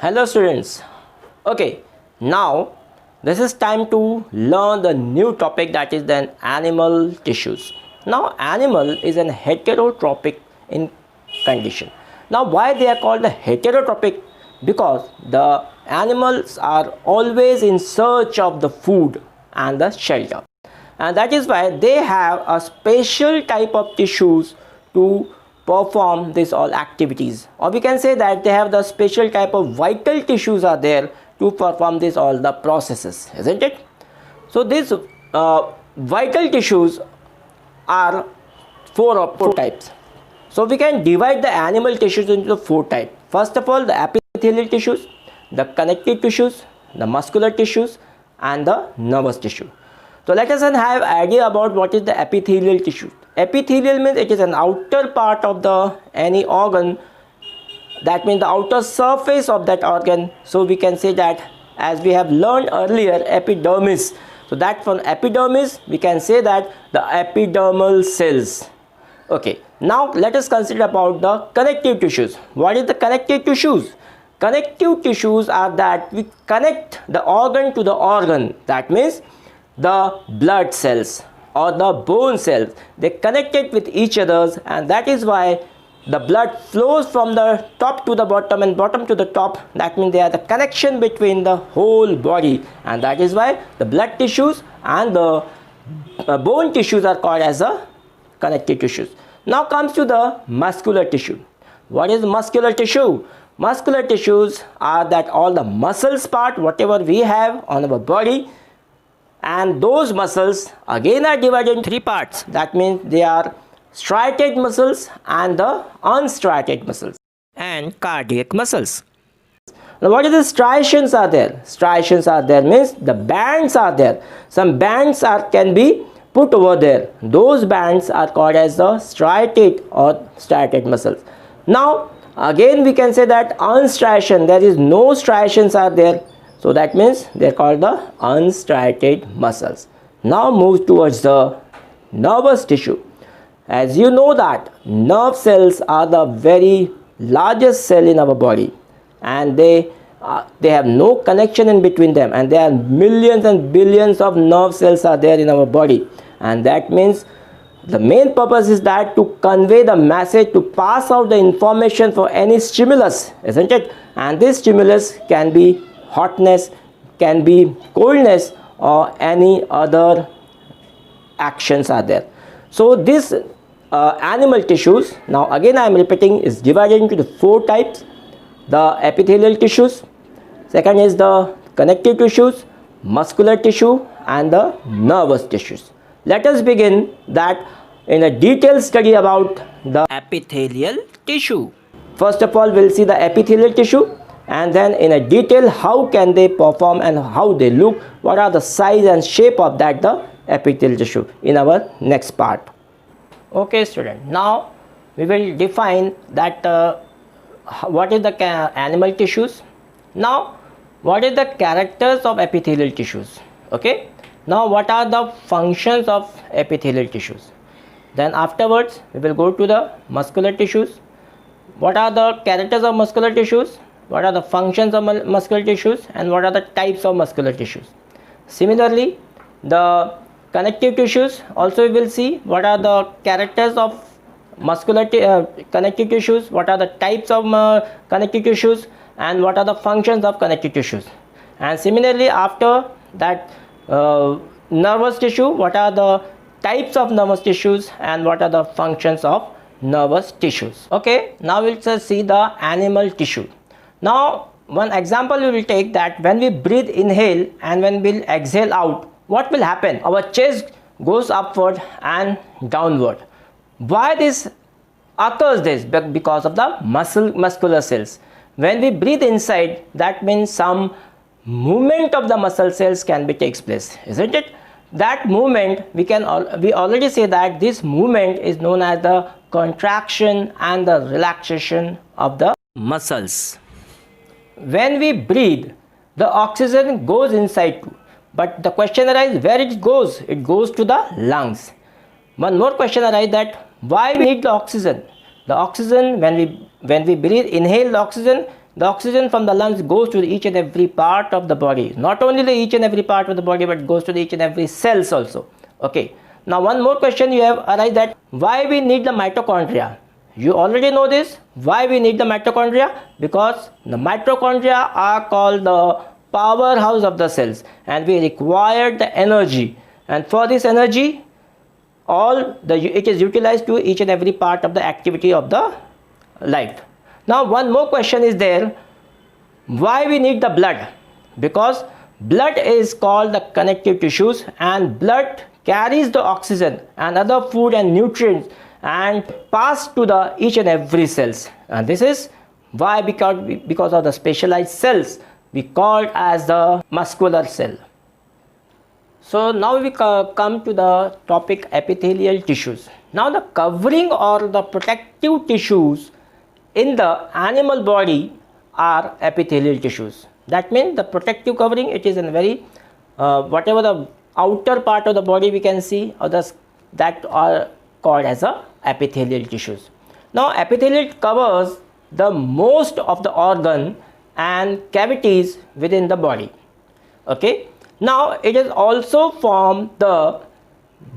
Hello students. Okay, now this is time to learn the new topic, that is then animal tissues. Now animal is an heterotrophic in condition. Now why they are called the heterotrophic? Because the animals are always in search of the food and the shelter, and that is why they have a special type of tissues to perform these all activities, or we can say that they have the special type of vital tissues are there to perform this all the processes, isn't it? So these vital tissues are four types. So we can divide the animal tissues into four types. First of all, the epithelial tissues, the connective tissues, the muscular tissues, and the nervous tissue. So let us have idea about what is the epithelial tissue. Epithelial means it is an outer part of the any organ, that means the outer surface of that organ. So we can say that, as we have learned earlier, epidermis. So that from epidermis we can say that the epidermal cells. Okay, now let us consider about the connective tissues. What is the connective tissues? Connective tissues are that we connect the organ to the organ. That means the blood cells or the bone cells, they connected with each others, and that is why the blood flows from the top to the bottom and bottom to the top. That means they are the connection between the whole body, and that is why the blood tissues and the bone tissues are called as the connective tissues. Now comes to the muscular tissue. What is muscular tissue? Muscular tissues are that all the muscles part whatever we have on our body, and those muscles again are divided in three parts. That means they are striated muscles and the unstriated muscles and cardiac muscles. Now what is the striations are there? Striations are there means the bands are there. Some bands can be put over there. Those bands are called as the striated or striated muscles. Now again we can say that unstriation, there is no striations are there. So that means they are called the unstriated muscles. Now move towards the nervous tissue. As you know that nerve cells are the very largest cell in our body, and they have no connection in between them, and there are millions and billions of nerve cells are there in our body, and that means the main purpose is that to convey the message, to pass out the information for any stimulus, isn't it? And this stimulus can be hotness, can be coldness, or any other actions are there. So this animal tissues, now again I am repeating, is divided into the four types. The epithelial tissues, second is the connective tissues, muscular tissue, and the nervous tissues. Let us begin that in a detailed study about the epithelial tissue. First of all, we'll see the epithelial tissue, and then in a detail how can they perform and how they look, what are the size and shape of that the epithelial tissue in our next part. Okay student, now we will define that what is the animal tissues. Now what is the characters of epithelial tissues? Okay, now what are the functions of epithelial tissues? Then afterwards we will go to the muscular tissues. What are the characters of muscular tissues? What are the functions of muscular tissues, and what are the types of muscular tissues? Similarly, the connective tissues also we will see what are the characters of muscular connective tissues, what are the types of connective tissues, and what are the functions of connective tissues. And similarly, after that nervous tissue, what are the types of nervous tissues and what are the functions of nervous tissues. Okay, now we'll just see the animal tissue. Now one example we will take, that when we breathe inhale and when we'll exhale out, what will happen? Our chest goes upward and downward. Why this occurs? This because of the muscular cells. When we breathe inside, that means some movement of the muscle cells can be takes place, isn't it? That movement we already say that this movement is known as the contraction and the relaxation of the muscles. When we breathe, the oxygen goes inside too, but the question arises where it goes. It goes to the lungs. One more question arises, that why we need the oxygen? The oxygen, when we breathe, inhale the oxygen, the oxygen from the lungs goes to each and every part of the body, not only the each and every part of the body, but goes to the each and every cells also. Okay, now one more question you have arise, that why we need the mitochondria. You already know this. Why we need the mitochondria? Because the mitochondria are called the powerhouse of the cells, and we require the energy, and for this energy it is utilized to each and every part of the activity of the life. Now one more question is there, why we need the blood? Because blood is called the connective tissues, and blood carries the oxygen and other food and nutrients and pass to the each and every cells, and this is why, because of the specialized cells we called as the muscular cell. So now we come to the topic epithelial tissues. Now the covering or the protective tissues in the animal body are epithelial tissues. That means the protective covering, it is in very whatever the outer part of the body we can see, or that are called as a epithelial tissues. Now epithelial covers the most of the organ and cavities within the body. Okay, now it is also form the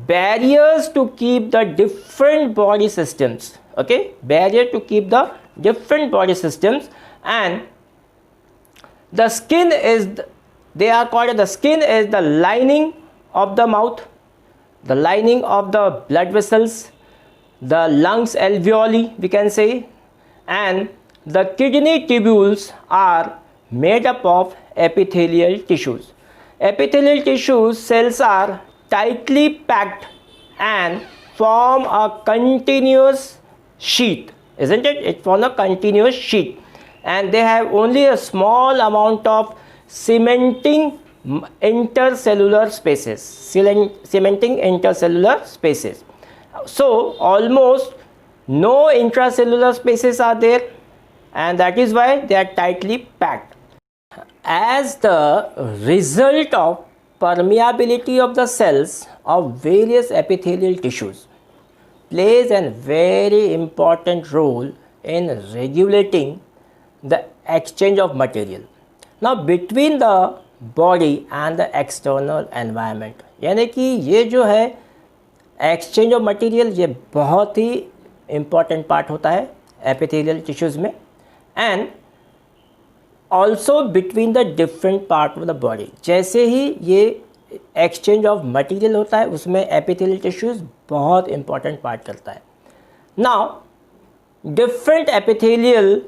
barriers to keep the different body systems. Okay, barrier to keep the different body systems. And the skin is, they are called, the skin is the lining of the mouth, the lining of the blood vessels, the lungs alveoli we can say, and the kidney tubules are made up of epithelial tissues. Epithelial tissues cells are tightly packed and form a continuous sheath, isn't it? It forms a continuous sheath, and they have only a small amount of cementing intercellular spaces. So almost no intracellular spaces are there, and that is why they are tightly packed. As the result of permeability of the cells of various epithelial tissues plays a very important role in regulating the exchange of material now between the body and the external environment. यानी कि ये जो है exchange of material, ये बहुत ही important part होता है epithelial tissues में, and also between the different part of the body. जैसे ही ये exchange of material होता है उसमें epithelial tissues बहुत important part करता है. Now different epithelial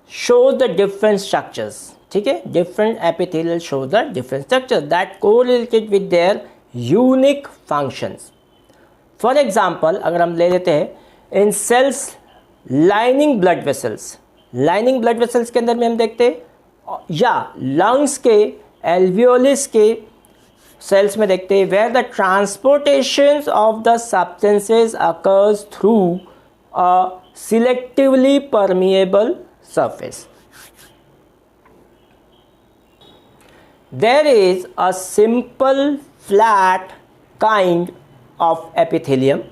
shows the different structures. ठीक है, different epithelial shows the different structures that correlated with their unique functions. For example, अगर हम ले लेते हैं in cells lining blood vessels, lining blood vessels के अंदर में हम देखते हैं, या lungs के alveolus के cells में देखते हैं, where the transportations of the substances occurs through a selectively permeable surface. There is a simple flat kind of epithelium.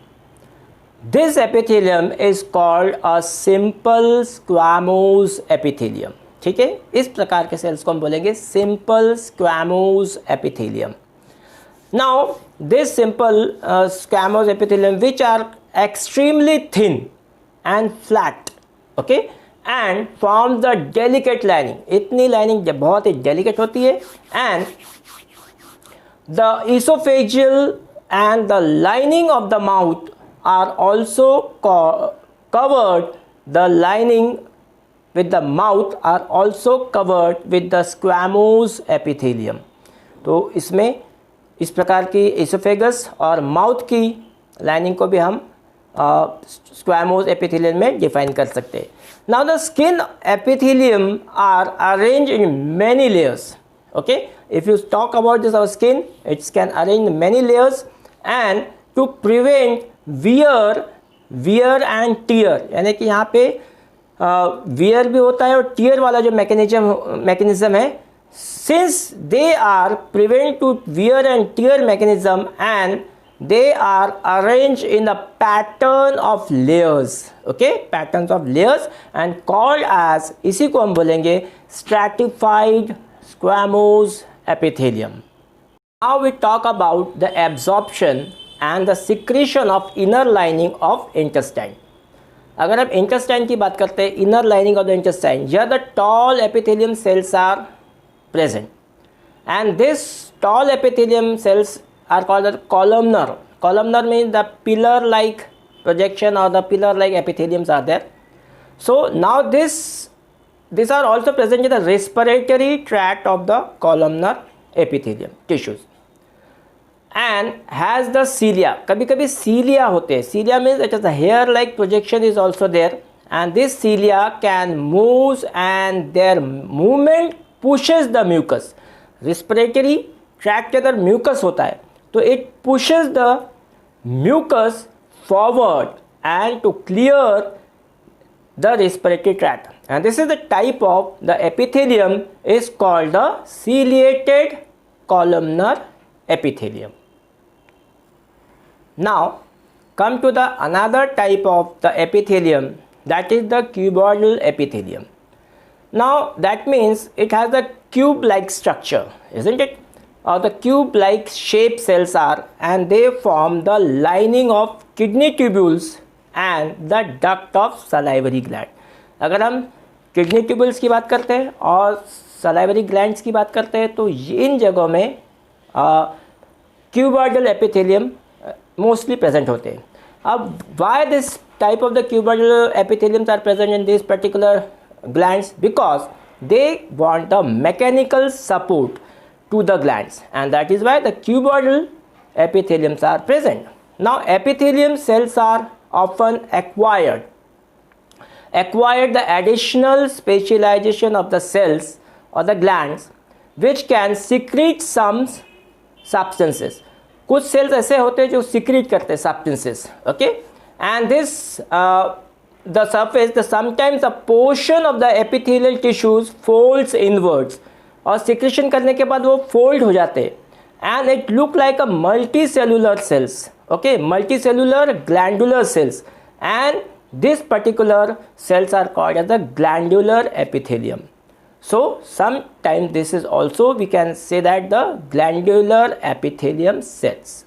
This epithelium is called a simple squamous epithelium. ठीक है, इस प्रकार के सेल्स को हम बोलेंगे simple squamous epithelium. Now this simple squamous epithelium which are extremely thin and flat, okay, and form the delicate lining. इतनी lining जब बहुत ही delicate होती है, and the esophageal and the lining of the mouth are also covered. The lining with the mouth are also covered with the squamous epithelium. तो इसमें इस प्रकार की esophagus और mouth की lining को भी हम squamous epithelium में define कर सकते हैं. Now the skin epithelium are arranged in many layers. Okay, if you talk about this, our skin, it can arrange in many layers, and to prevent wear and tear, यानी कि यहाँ पे wear भी होता है और tear वाला जो mechanism है, since they are prevent to wear and tear mechanism, and they are arranged in a pattern of layers, okay, patterns of layers and called as, इसी को हम बोलेंगे stratified squamous epithelium. Now we talk about the absorption and the secretion of inner lining of intestine. अगर हम intestine की बात करते हैं, inner lining of the intestine, here the tall epithelium cells are present, and this tall epithelium cells are called the columnar. Columnar means the pillar-like projection or the pillar-like epitheliums are there. So now these are also present in the respiratory tract of the columnar epithelium tissues, and has the cilia. कभी कभी cilia होते हैं. Cilia means it is a hair-like projection is also there, and this cilia can move and their movement pushes the mucus. Respiratory tract के अंदर mucus होता है, तो it pushes the mucus forward and to clear the respiratory tract, and this is the type of the epithelium is called the ciliated columnar epithelium. Now come to the another type of the epithelium, that is the cuboidal epithelium. Now that means it has a cube-like structure, isn't it? Or the cube-like shaped cells are, and they form the lining of kidney tubules and the duct of salivary gland. अगर हम kidney tubules की बात करते हैं और salivary glands की बात करते हैं, तो इन जगहों में क्यूबॉइडल एपिथेलियम मोस्टली प्रेजेंट होते हैं. अब why this type of the cuboidal epitheliums are present in this particular glands? Because they want the mechanical support to the glands, and that is why the cuboidal epitheliums are present. Now epithelium cells are often acquired the additional specialization of the cells or the glands which can secrete some substances. कुछ cells ऐसे होते हैं जो secrete करते हैं substances, okay, and this the surface, sometimes a portion of the epithelial tissues folds inwards, और secretion करने के बाद वो fold हो जाते हैं, and it look like a multicellular cells, okay, multicellular glandular cells, and this particular cells are called as the glandular epithelium. So sometimes this is also, we can say that the glandular epithelium cells.